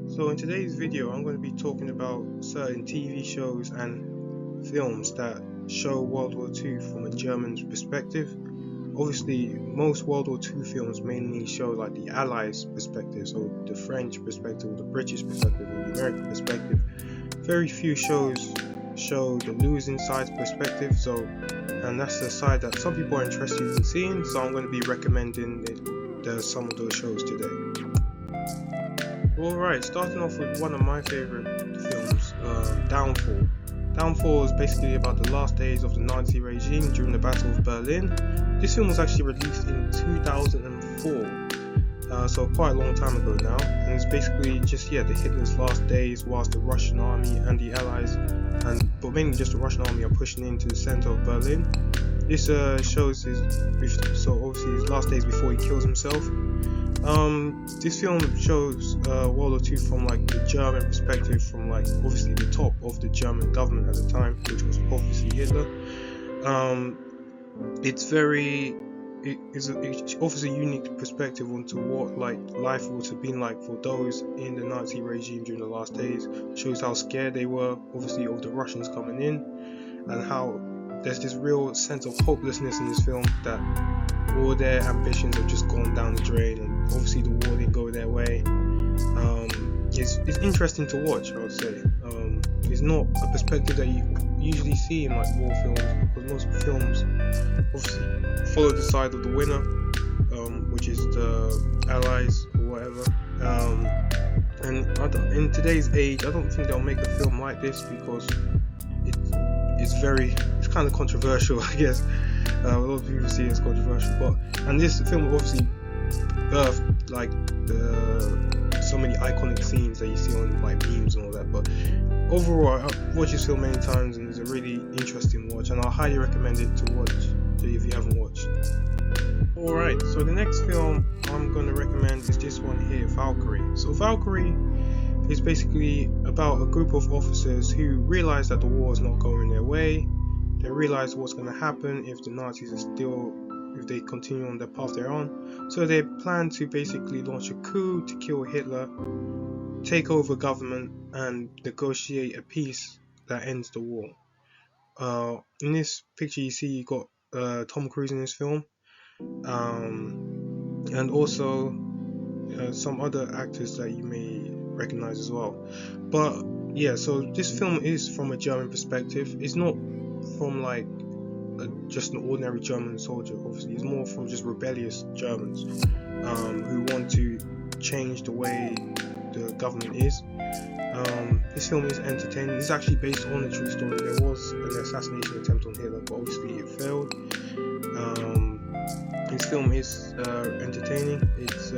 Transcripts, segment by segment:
So in today's video I'm going to be talking about certain TV shows and films that show World War II from a German's perspective. Obviously most World War II films mainly show like the Allies' perspective, so the French perspective, or the British perspective, or the American perspective. Very few shows show the losing side's perspective, and that's the side that some people are interested in seeing, so I'm going to be recommending some of those shows today. Alright, starting off with one of my favourite films, Downfall. Downfall is basically about the last days of the Nazi regime during the Battle of Berlin. This film was actually released in 2004, so quite a long time ago now, and it's basically just the Hitler's last days whilst the Russian army and the Allies, but mainly just the Russian army, are pushing into the centre of Berlin. This shows his last days before he kills himself. This film shows World War II from like the German perspective, from like obviously the top of the German government at the time, which was obviously Hitler. It offers a unique perspective onto what like life would have been like for those in the Nazi regime during the last days. Shows how scared they were, obviously, of the Russians coming in, and how there's this real sense of hopelessness in this film, that all their ambitions have just gone down the drain, and obviously the war didn't go their way. It's interesting to watch, I would say. It's not a perspective that you usually see in like war films, because most films obviously follow the side of the winner, which is the Allies or whatever. And in today's age, I don't think they'll make a film like this, because it's kind of controversial, I guess. A lot of people see it as controversial, and this film obviously birthed like so many iconic scenes that you see on like memes and all that. But overall, I've watched this film many times, and it's a really interesting watch, and I highly recommend it to watch if you haven't watched. Alright, so the next film I'm going to recommend is this one here, Valkyrie. So Valkyrie is basically about a group of officers who realize that the war is not going their way. They realize what's going to happen if the Nazis if they continue on the path they're on. So they plan to basically launch a coup to kill Hitler, take over government, and negotiate a peace that ends the war. In this picture you see you got Tom Cruise in this film, and also some other actors that you may recognize as well. But so this film is from a German perspective. It's not from like just an ordinary German soldier, obviously. It's more from just rebellious Germans who want to change the way the government is. This film is entertaining. It's actually based on a true story. There was an assassination attempt on Hitler, but obviously it failed. This film is entertaining. It's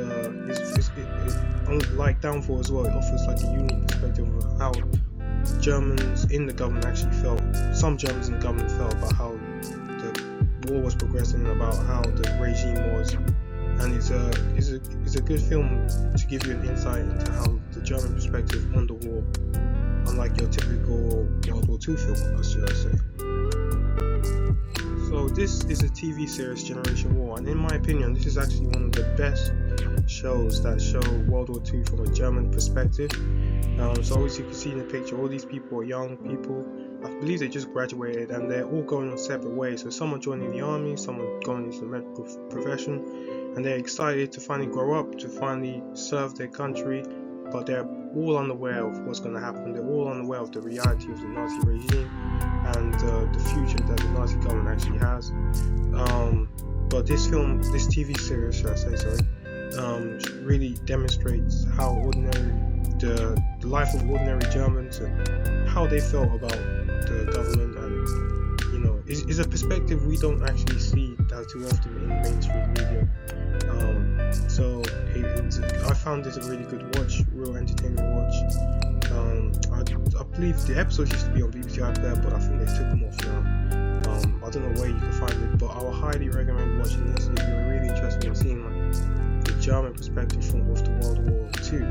like Downfall as well. It offers like a unique perspective of how Germans in the government actually felt. Some Germans in the government felt about how the war was progressing, about how the regime was, and it's a good film to give you an insight into how the German perspective on the war, unlike your typical World War II film, should I say. So this is a TV series, Generation War, and in my opinion this is actually one of the best shows that show World War II from a German perspective. So as you can see in the picture, all these people are young people. I believe they just graduated, and they're all going on separate ways. So some are joining the army, some are going into the medical profession, and they're excited to finally grow up, to finally serve their country, but they're all unaware of what's going to happen. They're all unaware of the reality of the Nazi regime and the future that the Nazi government actually has. But this TV series, should I say, really demonstrates how the life of ordinary Germans and how they felt about the government, and is a perspective we don't actually see that too often in mainstream media. I found this a really good watch, real entertaining watch. I believe the episodes used to be on BBC iPlayer, but I think they took them off now. I don't know where you can find it, but I would highly recommend watching this if you're really interested in seeing like the German perspective of the World War II.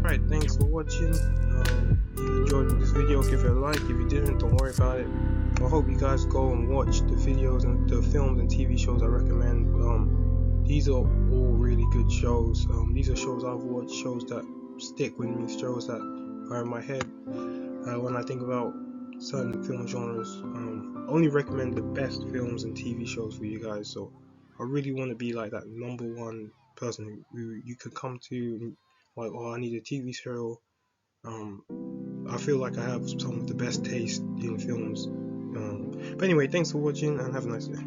Alright, thanks for watching. If you enjoyed this video, give it a like. If you didn't, don't worry about it. I hope you guys go and watch the videos and the films and TV shows I recommend. these are all really good shows. These are shows I've watched, shows that stick with me, shows that are in my head when I think about certain film genres. I only recommend the best films and TV shows for you guys, so I really want to be like that number one person who you could come to, like, oh, I need a TV show. I feel like I have some of the best taste in films. But anyway, thanks for watching and have a nice day.